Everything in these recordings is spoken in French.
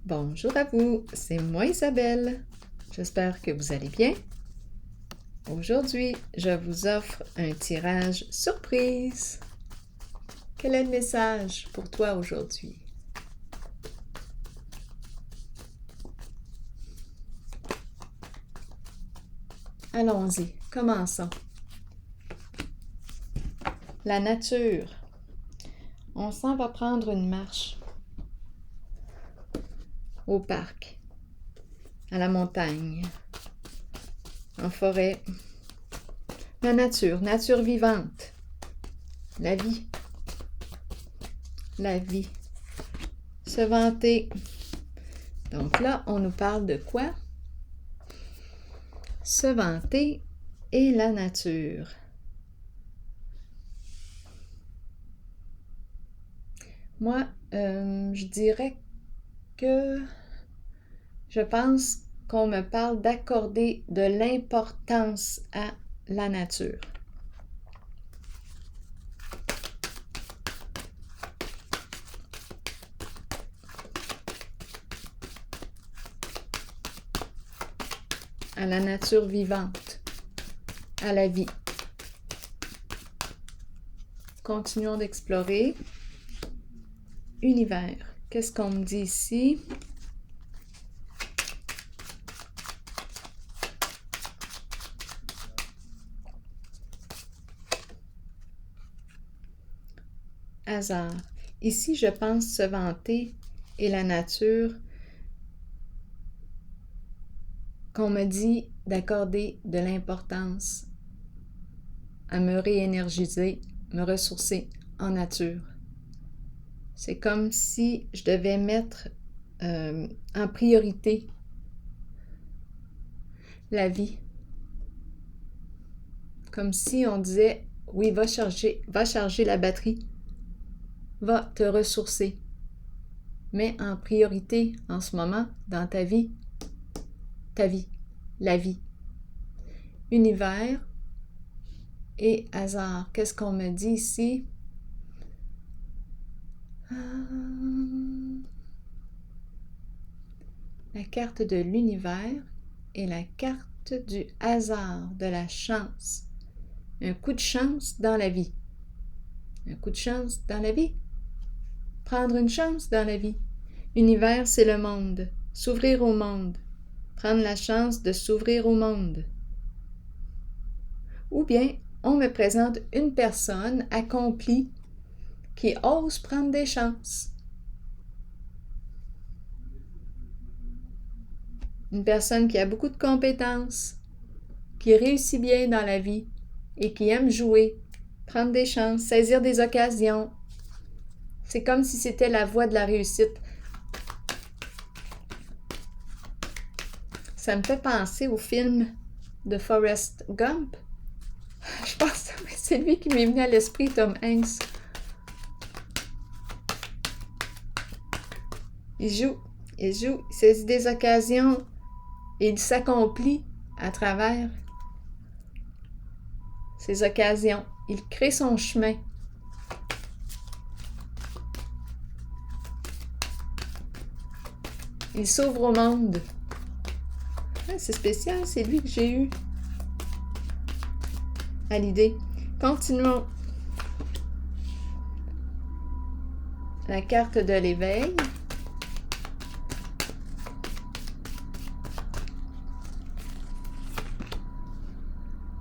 Bonjour à vous, c'est moi Isabelle. J'espère que vous allez bien. Aujourd'hui, je vous offre un tirage surprise. Quel est le message pour toi aujourd'hui? Allons-y, commençons. La nature. On s'en va prendre une marche au parc, à la montagne, en forêt. La nature, nature vivante. La vie. La vie. Se vanter. Donc là, on nous parle de quoi? Se vanter et la nature. Moi, je dirais que je pense qu'on me parle d'accorder de l'importance à la nature. À la nature vivante, à la vie. Continuons d'explorer. Univers. Qu'est-ce qu'on me dit ici? Hasard. Ici, je pense se vanter et la nature, qu'on me dit d'accorder de l'importance à me réénergiser, me ressourcer en nature. C'est comme si je devais mettre en priorité la vie. Comme si on disait, oui, va charger la batterie, va te ressourcer. Mets en priorité en ce moment dans ta vie, la vie. Univers et hasard. Qu'est-ce qu'on me dit ici? La carte de l'univers et la carte du hasard, de la chance. Un coup de chance dans la vie. Un coup de chance dans la vie. Prendre une chance dans la vie. Univers, c'est le monde. S'ouvrir au monde. Prendre la chance de s'ouvrir au monde. Ou bien, on me présente une personne accomplie qui ose prendre des chances. Une personne qui a beaucoup de compétences, qui réussit bien dans la vie et qui aime jouer, prendre des chances, saisir des occasions. C'est comme si c'était la voie de la réussite. Ça me fait penser au film de Forrest Gump. Je pense que c'est lui qui m'est venu à l'esprit, Tom Hanks. Il joue, il saisit des occasions et il s'accomplit à travers ces occasions. Il crée son chemin. Il s'ouvre au monde. Ah, c'est spécial, c'est lui que j'ai eu à l'idée. Continuons. La carte de l'éveil.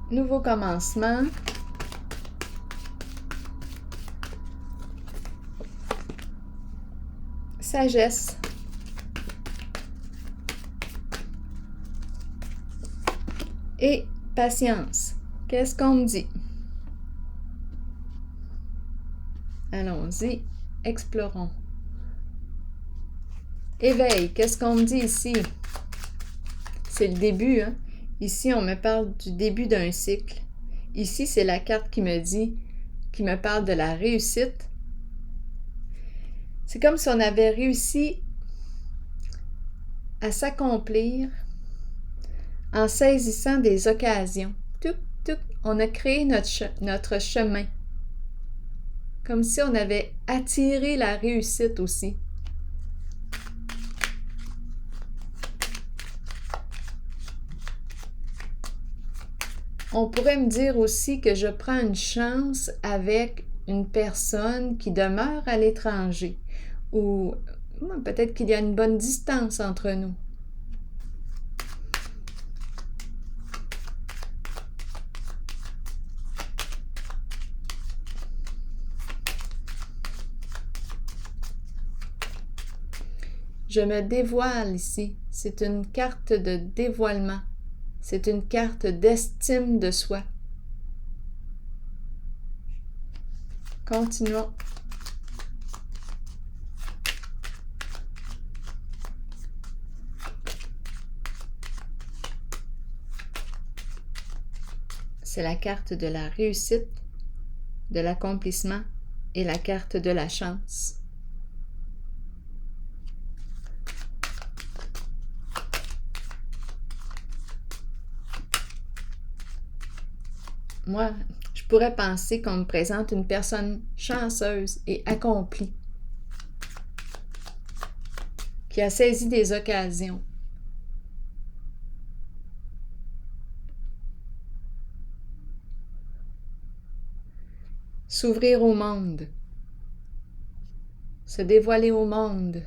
Nouveau commencement. Sagesse. Et patience. Qu'est-ce qu'on me dit? Allons-y, explorons. Éveil, qu'est-ce qu'on me dit ici? C'est le début, hein? Ici, on me parle du début d'un cycle. Ici, c'est la carte qui me parle de la réussite. C'est comme si on avait réussi à s'accomplir en saisissant des occasions. On a créé notre chemin. Comme si on avait attiré la réussite aussi. On pourrait me dire aussi que je prends une chance avec une personne qui demeure à l'étranger ou peut-être qu'il y a une bonne distance entre nous. Je me dévoile ici. C'est une carte de dévoilement. C'est une carte d'estime de soi. Continuons. C'est la carte de la réussite, de l'accomplissement et la carte de la chance. Moi, je pourrais penser qu'on me présente une personne chanceuse et accomplie, qui a saisi des occasions. S'ouvrir au monde, se dévoiler au monde.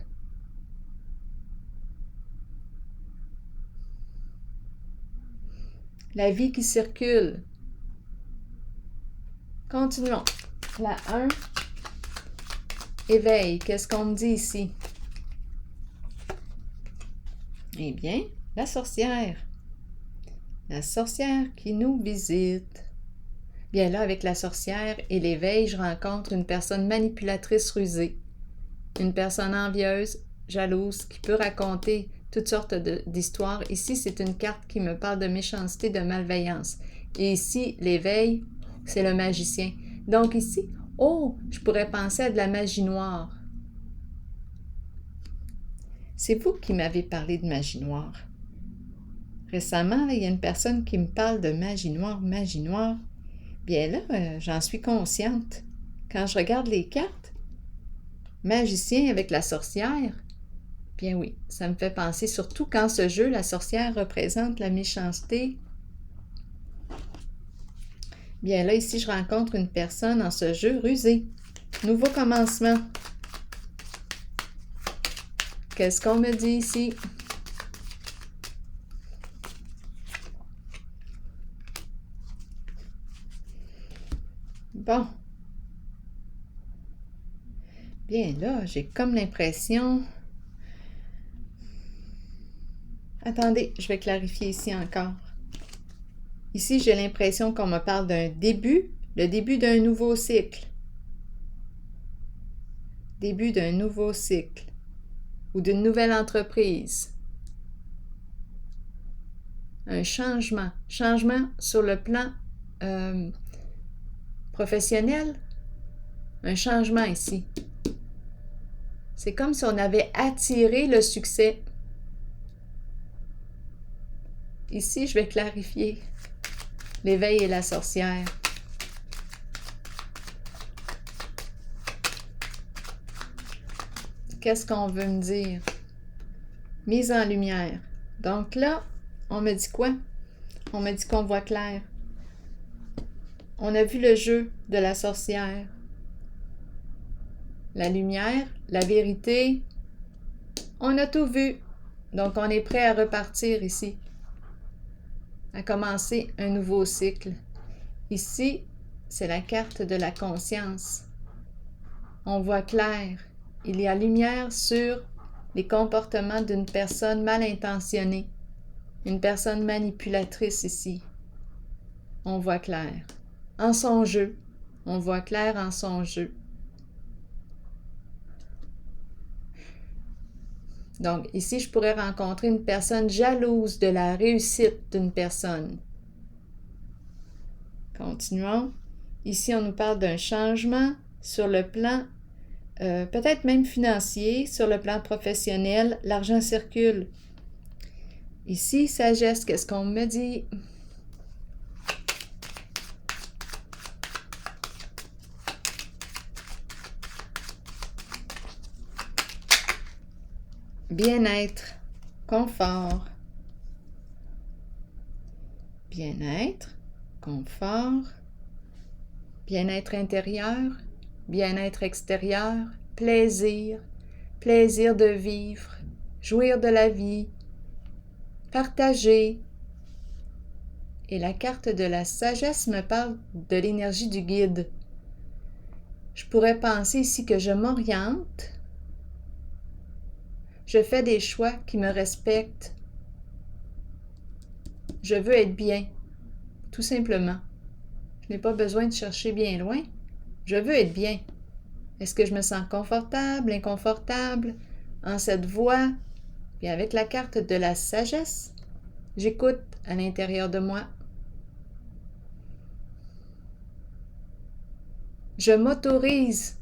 La vie qui circule. Continuons. La 1. Éveil. Qu'est-ce qu'on me dit ici? Eh bien, la sorcière. La sorcière qui nous visite. Bien là, avec la sorcière et l'éveil, je rencontre une personne manipulatrice rusée. Une personne envieuse, jalouse, qui peut raconter toutes sortes d'histoires. Ici, c'est une carte qui me parle de méchanceté, de malveillance. Et ici, l'éveil, c'est le magicien. Donc ici, je pourrais penser à de la magie noire. C'est vous qui m'avez parlé de magie noire. Récemment, il y a une personne qui me parle de magie noire, magie noire. Bien là, j'en suis consciente. Quand je regarde les cartes, magicien avec la sorcière, bien oui, ça me fait penser, surtout quand ce jeu, la sorcière représente la méchanceté. Bien là, ici, je rencontre une personne en ce jeu rusée. Nouveau commencement. Qu'est-ce qu'on me dit ici? Bon. Bien là, j'ai comme l'impression... Attendez, je vais clarifier ici encore. Ici, j'ai l'impression qu'on me parle d'un début, le début d'un nouveau cycle. Début d'un nouveau cycle ou d'une nouvelle entreprise. Un changement. Changement sur le plan professionnel. Un changement ici. C'est comme si on avait attiré le succès. Ici, je vais clarifier. L'éveil et la sorcière. Qu'est-ce qu'on veut me dire? Mise en lumière. Donc là, on me dit quoi? On me dit qu'on voit clair. On a vu le jeu de la sorcière. La lumière, la vérité. On a tout vu. Donc, on est prêt à repartir ici. À commencer un nouveau cycle. Ici, c'est la carte de la conscience. On voit clair. Il y a lumière sur les comportements d'une personne mal intentionnée. Une personne manipulatrice ici. On voit clair. En son jeu. On voit clair en son jeu. Donc, ici, je pourrais rencontrer une personne jalouse de la réussite d'une personne. Continuons. Ici, on nous parle d'un changement sur le plan, peut-être même financier, sur le plan professionnel. L'argent circule. Ici, sagesse, qu'est-ce qu'on me dit? Bien-être, confort. Bien-être, confort, bien-être intérieur, bien-être extérieur, plaisir, plaisir de vivre, jouir de la vie, partager. Et la carte de la sagesse me parle de l'énergie du guide. Je pourrais penser ici que je m'oriente, je fais des choix qui me respectent, je veux être bien, tout simplement. Je n'ai pas besoin de chercher bien loin, je veux être bien. Est-ce que je me sens confortable, inconfortable, en cette voie? Puis avec la carte de la sagesse, j'écoute à l'intérieur de moi. Je m'autorise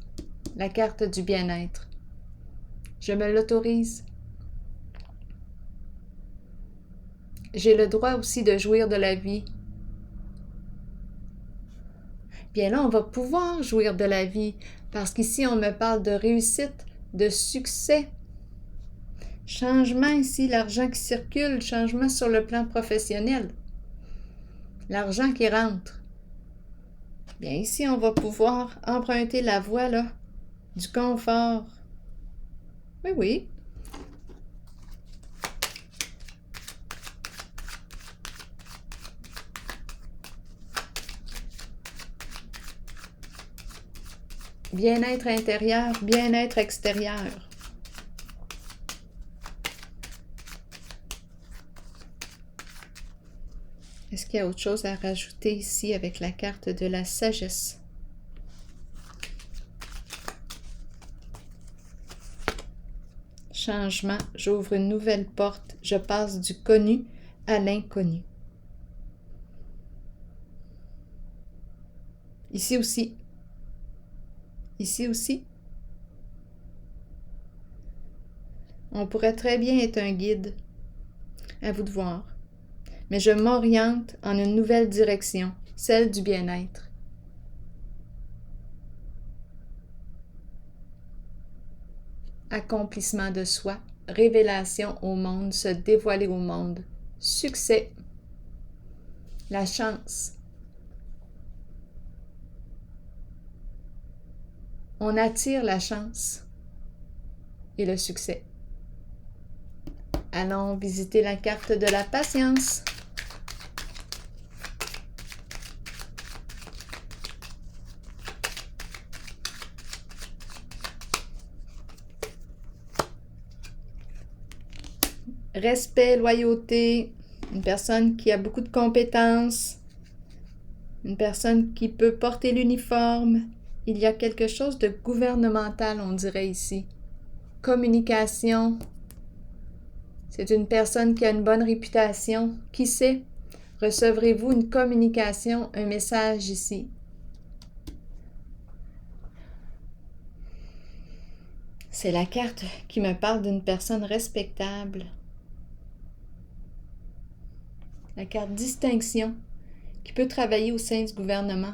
la carte du bien-être. Je me l'autorise. J'ai le droit aussi de jouir de la vie. Bien là, on va pouvoir jouir de la vie parce qu'ici, on me parle de réussite, de succès. Changement ici, l'argent qui circule, changement sur le plan professionnel. L'argent qui rentre. Bien ici, on va pouvoir emprunter la voie là, du confort. Oui, oui. Bien-être intérieur, bien-être extérieur. Est-ce qu'il y a autre chose à rajouter ici avec la carte de la sagesse? Changement, j'ouvre une nouvelle porte, je passe du connu à l'inconnu. Ici aussi. Ici aussi. On pourrait très bien être un guide. À vous de voir. Mais je m'oriente en une nouvelle direction, celle du bien-être. Accomplissement de soi, révélation au monde, se dévoiler au monde, succès, la chance. On attire la chance et le succès. Allons visiter la carte de la patience. Respect, loyauté, une personne qui a beaucoup de compétences, une personne qui peut porter l'uniforme. Il y a quelque chose de gouvernemental, on dirait ici. Communication. C'est une personne qui a une bonne réputation. Qui sait? Recevrez-vous une communication, un message ici? C'est la carte qui me parle d'une personne respectable. La carte distinction qui peut travailler au sein du gouvernement.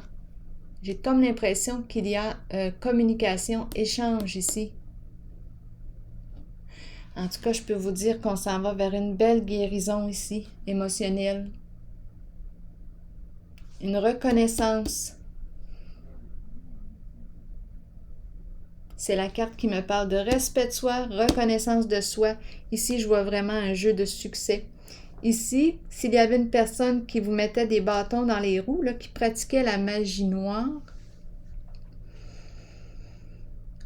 J'ai comme l'impression qu'il y a communication, échange ici. En tout cas, je peux vous dire qu'on s'en va vers une belle guérison ici, émotionnelle. Une reconnaissance. C'est la carte qui me parle de respect de soi, reconnaissance de soi. Ici, je vois vraiment un jeu de succès. Ici, s'il y avait une personne qui vous mettait des bâtons dans les roues, là, qui pratiquait la magie noire,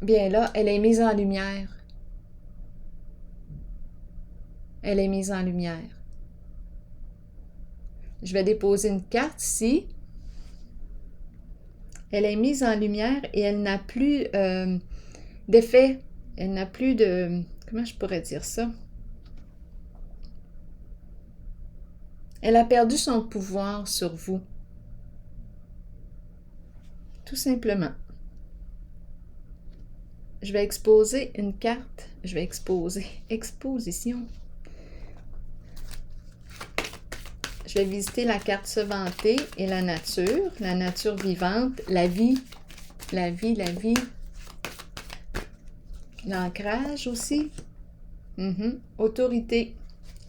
bien là, elle est mise en lumière. Elle est mise en lumière. Je vais déposer une carte ici. Elle est mise en lumière et elle n'a plus d'effet. Elle n'a plus de... Comment je pourrais dire ça? Elle a perdu son pouvoir sur vous. Tout simplement. Je vais exposer une carte. Je vais exposer. Exposition. Je vais visiter la carte se vanter et la nature vivante, la vie, la vie, la vie. L'ancrage aussi. Autorité.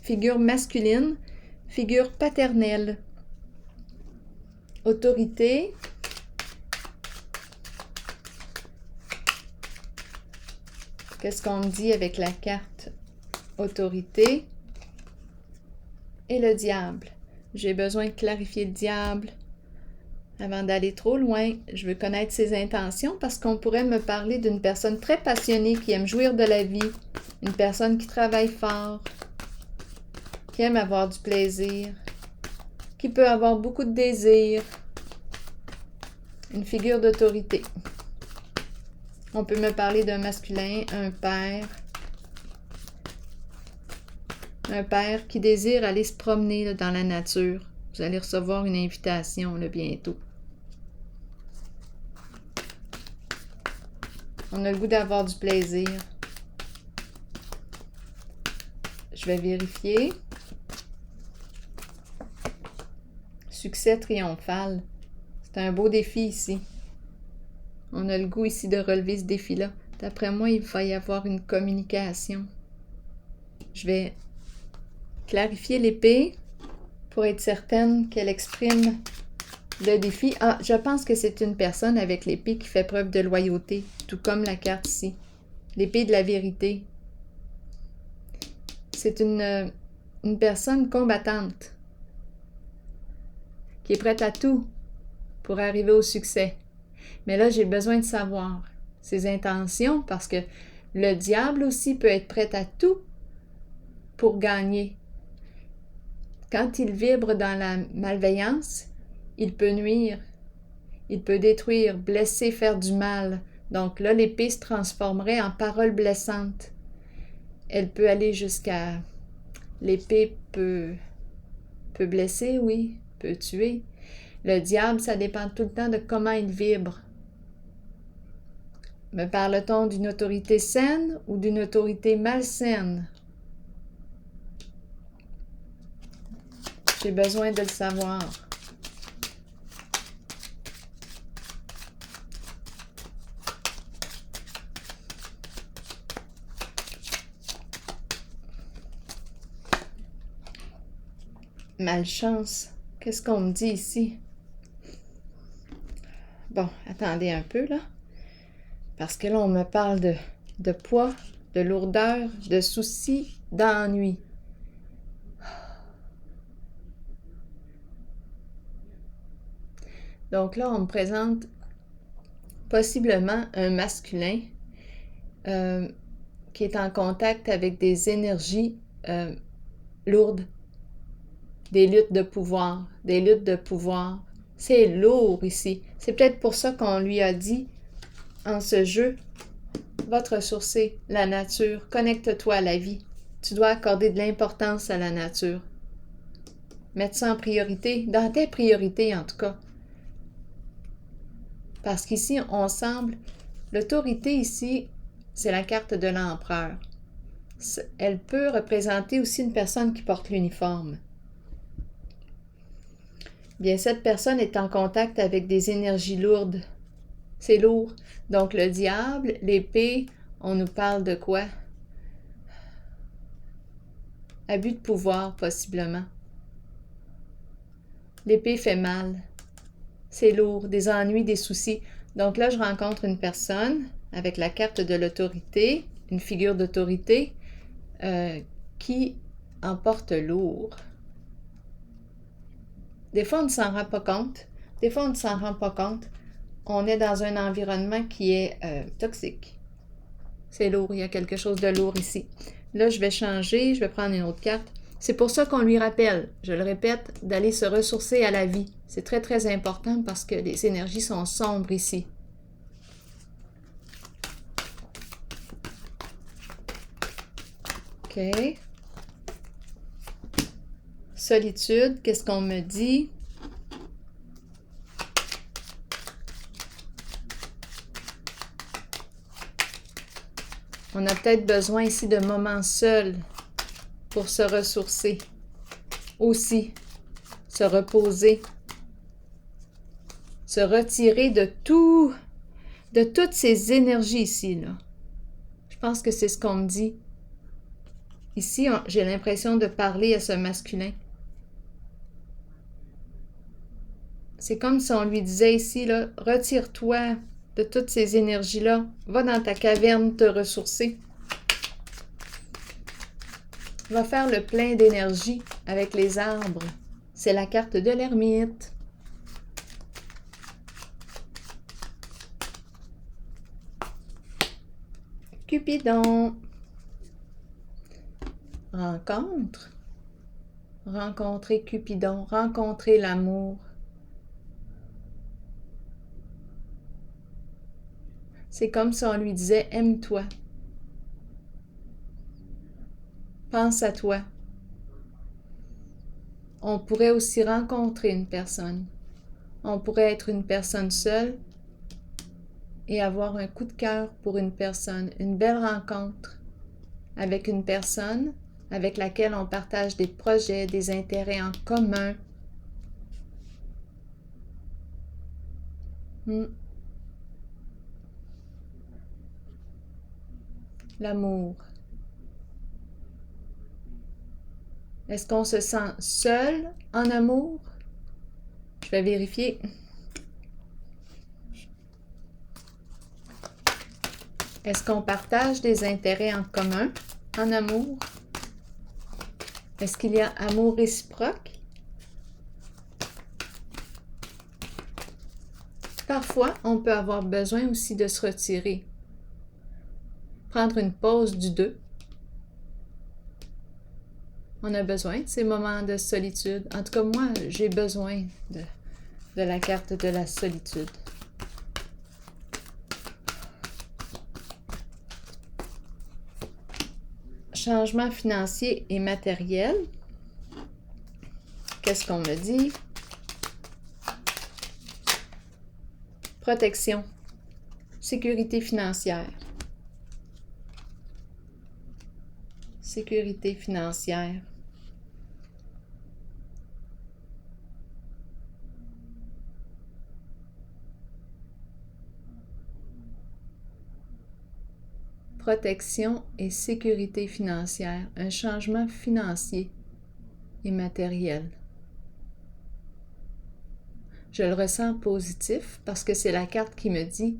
Figure masculine. Figure paternelle. autorité. Qu'est-ce qu'on me dit avec la carte autorité? Et le diable. J'ai besoin de clarifier le diable. Avant d'aller trop loin, je veux connaître ses intentions parce qu'on pourrait me parler d'une personne très passionnée qui aime jouir de la vie, une personne qui travaille fort, qui aime avoir du plaisir, qui peut avoir beaucoup de désirs, une figure d'autorité. On peut me parler d'un masculin, un père qui désire aller se promener là, dans la nature. Vous allez recevoir une invitation là, bientôt. On a le goût d'avoir du plaisir. Je vais vérifier. Succès triomphal. C'est un beau défi ici. On a le goût ici de relever ce défi-là. D'après moi, il va y avoir une communication. Je vais clarifier l'épée pour être certaine qu'elle exprime le défi. Ah, je pense que c'est une personne avec l'épée qui fait preuve de loyauté, tout comme la carte ici. L'épée de la vérité. C'est une personne combattante qui est prête à tout pour arriver au succès. Mais là, j'ai besoin de savoir ses intentions parce que le diable aussi peut être prêt à tout pour gagner. Quand il vibre dans la malveillance, il peut nuire, il peut détruire, blesser, faire du mal. Donc là, l'épée se transformerait en parole blessante. Elle peut aller jusqu'à... L'épée peut blesser, oui, peut tuer. Le diable, ça dépend tout le temps de comment il vibre. Me parle-t-on d'une autorité saine ou d'une autorité malsaine? J'ai besoin de le savoir. Malchance. Qu'est-ce qu'on me dit ici? Bon, attendez un peu, là. Parce que là, on me parle de poids, de lourdeur, de soucis, d'ennui. Donc là, on me présente possiblement un masculin qui est en contact avec des énergies lourdes, des luttes de pouvoir, C'est lourd ici. C'est peut-être pour ça qu'on lui a dit en ce jeu, va te ressourcer, la nature, connecte-toi à la vie. Tu dois accorder de l'importance à la nature. Mettre ça en priorité, dans tes priorités en tout cas. Parce qu'ici, on semble... L'autorité ici, c'est la carte de l'empereur. Elle peut représenter aussi une personne qui porte l'uniforme. Bien, cette personne est en contact avec des énergies lourdes. C'est lourd. Donc, le diable, l'épée, on nous parle de quoi? Abus de pouvoir, possiblement. L'épée fait mal. C'est lourd, des ennuis, des soucis. Donc là, je rencontre une personne avec la carte de l'autorité, une figure d'autorité qui en porte lourd. Des fois, on ne s'en rend pas compte. On est dans un environnement qui est toxique. C'est lourd, il y a quelque chose de lourd ici. Là, je vais changer, je vais prendre une autre carte. C'est pour ça qu'on lui rappelle, je le répète, d'aller se ressourcer à la vie. C'est très, très important parce que les énergies sont sombres ici. OK. Solitude, qu'est-ce qu'on me dit? On a peut-être besoin ici de moments seuls pour se ressourcer. Aussi, se reposer. Se retirer de toutes ces énergies ici, là. Je pense que c'est ce qu'on me dit. Ici, j'ai l'impression de parler à ce masculin. C'est comme si on lui disait ici, là, retire-toi de toutes ces énergies-là. Va dans ta caverne te ressourcer. Va faire le plein d'énergie avec les arbres. C'est la carte de l'ermite. Cupidon. Rencontre. Rencontrer Cupidon. Rencontrer l'amour. C'est comme si on lui disait « Aime-toi ». Pense à toi. On pourrait aussi rencontrer une personne. On pourrait être une personne seule et avoir un coup de cœur pour une personne, une belle rencontre avec une personne avec laquelle on partage des projets, des intérêts en commun. L'amour. Est-ce qu'on se sent seul en amour? Je vais vérifier. Est-ce qu'on partage des intérêts en commun en amour? Est-ce qu'il y a amour réciproque? Parfois, on peut avoir besoin aussi de se retirer. Prendre une pause du deux. On a besoin de ces moments de solitude. En tout cas, moi, j'ai besoin de la carte de la solitude. Changement financier et matériel. Qu'est-ce qu'on me dit? Protection. Sécurité financière. Sécurité financière. Protection et sécurité financière. Un changement financier et matériel. Je le ressens positif parce que c'est la carte qui me dit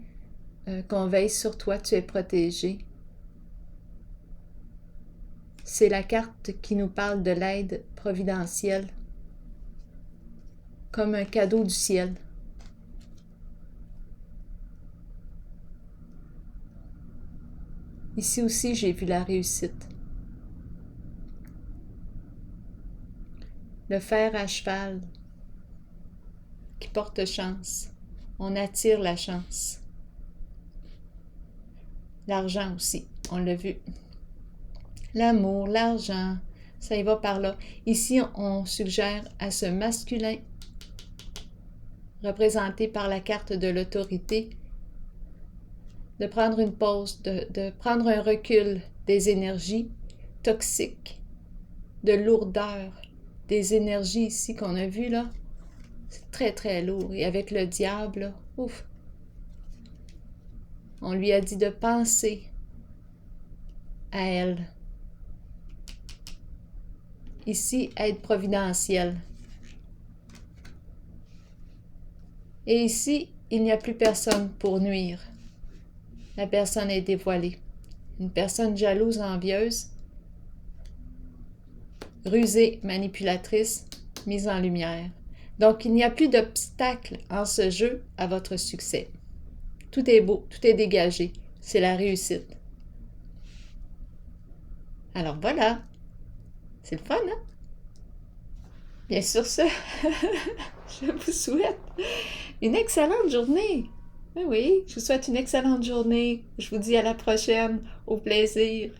qu'on veille sur toi, tu es protégé. C'est la carte qui nous parle de l'aide providentielle, comme un cadeau du ciel. Ici aussi, j'ai vu la réussite. Le fer à cheval qui porte chance. On attire la chance. L'argent aussi, on l'a vu. L'amour, l'argent, ça y va par là. Ici, on suggère à ce masculin, représenté par la carte de l'autorité, de prendre une pause, de prendre un recul des énergies toxiques, de lourdeur, des énergies ici qu'on a vues là. C'est très, très lourd. Et avec le diable, là, ouf! On lui a dit de penser à elle. Ici, aide providentielle. Et ici, il n'y a plus personne pour nuire. La personne est dévoilée. Une personne jalouse, envieuse, rusée, manipulatrice, mise en lumière. Donc, il n'y a plus d'obstacle en ce jeu à votre succès. Tout est beau, tout est dégagé. C'est la réussite. Alors voilà, c'est le fun, hein? Bien sur ce, je vous souhaite une excellente journée. Oui, je vous souhaite une excellente journée. Je vous dis à la prochaine. Au plaisir.